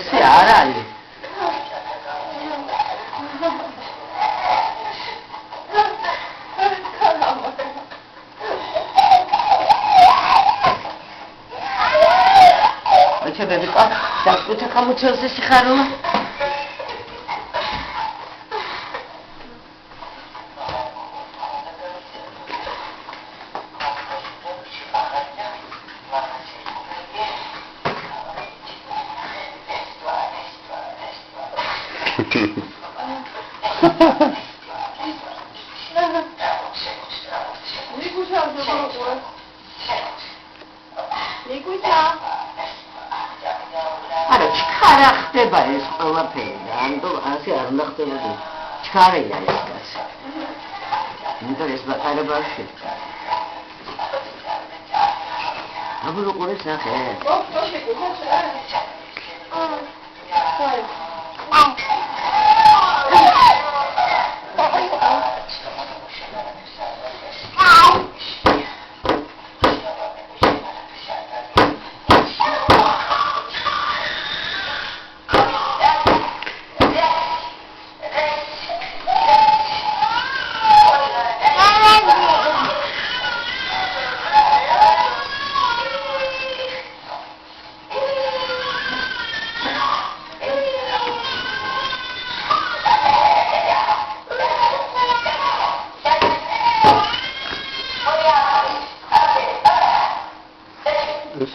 ესე არ არის. Bebe, das wird ja kaum zu sich herum. Çıkarıyla yapacağız. Bunlar esbakları başı. Ha bunu konuşsak he.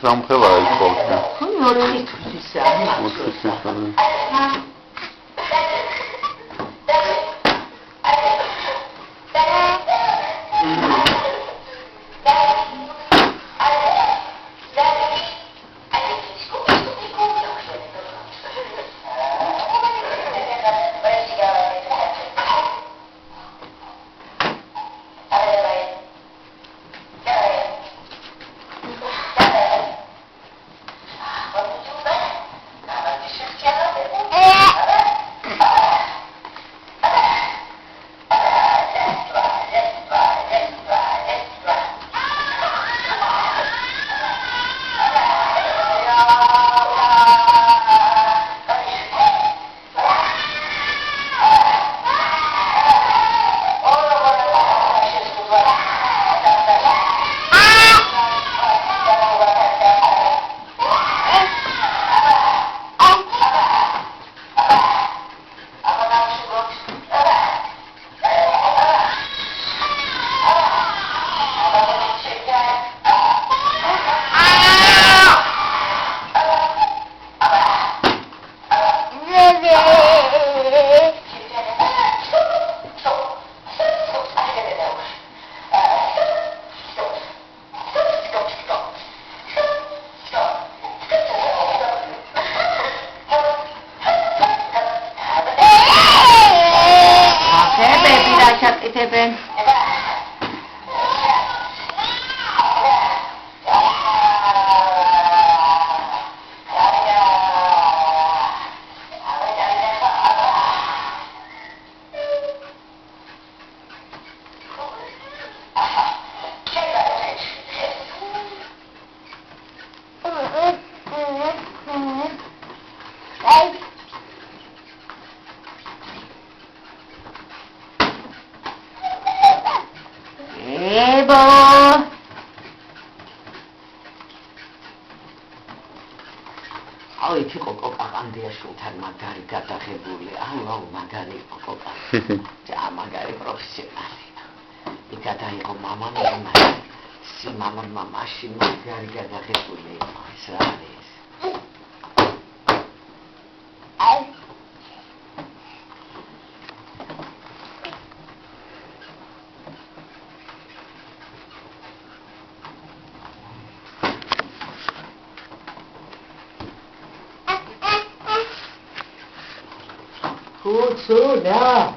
Ramxela is qolsa. Nori tufisa. Kutsuna.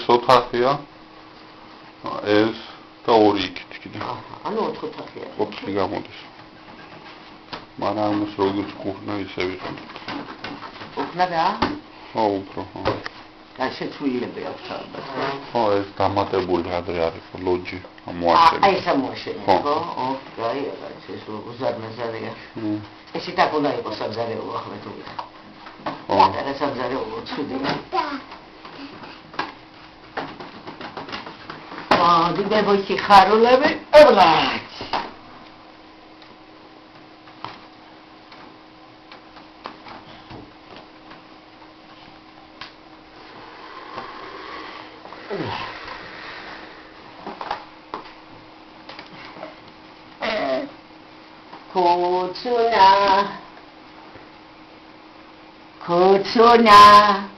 ეს ოთახია. ეს და ორი იქით კიდე. ანუ 4 ოთახია. 4 გამოდის. მაგრამ ამას როგორც კუხნა ისე ვიყო. უხნა რა? ხო, უფრო. და შეცვლილები აქვს ალბათ. ხო, ეს დამატებული ადრე არის ლოჯი ამოაშენე. აი ეს ამოაშენე, ხო? კაი, ეს უზარმაზარია. ეს იქ უნდა იყოს სამზარეულო ახლა თუ ვიხარ. ხო. და სამზარეულო ცუდია. დებოჩი ხარულები, ებრაც. Kutsuna.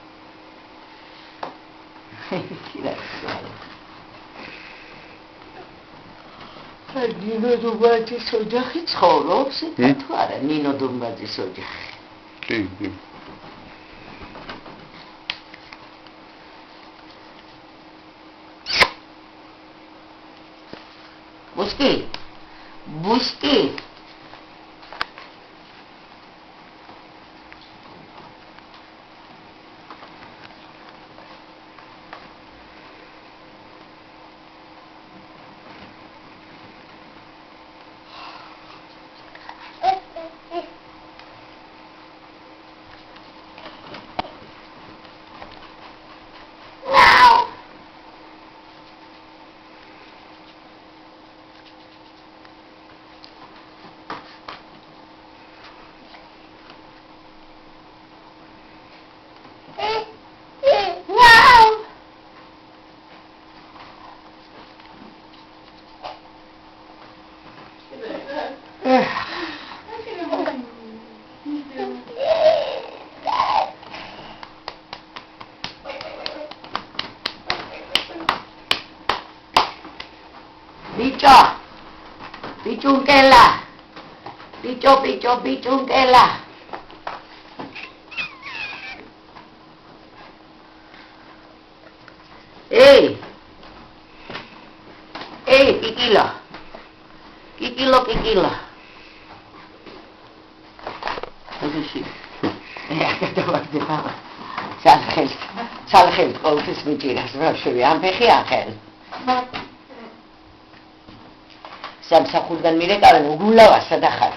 Nino Dumbaძის ოჯახი ცხოვრობს თუ არა? ნინო დუმბაძის ოჯახი. კი, კი. Бусти. Pichunquela. Pichunquela. Hey, Kikila. Kikila. What is she? Salgel, ყოველთვის მიჭირავს, ბავშვები, ამ ფეხი ახელ. სამსახურიდან მირეკავენ უგულავასა და ხარ.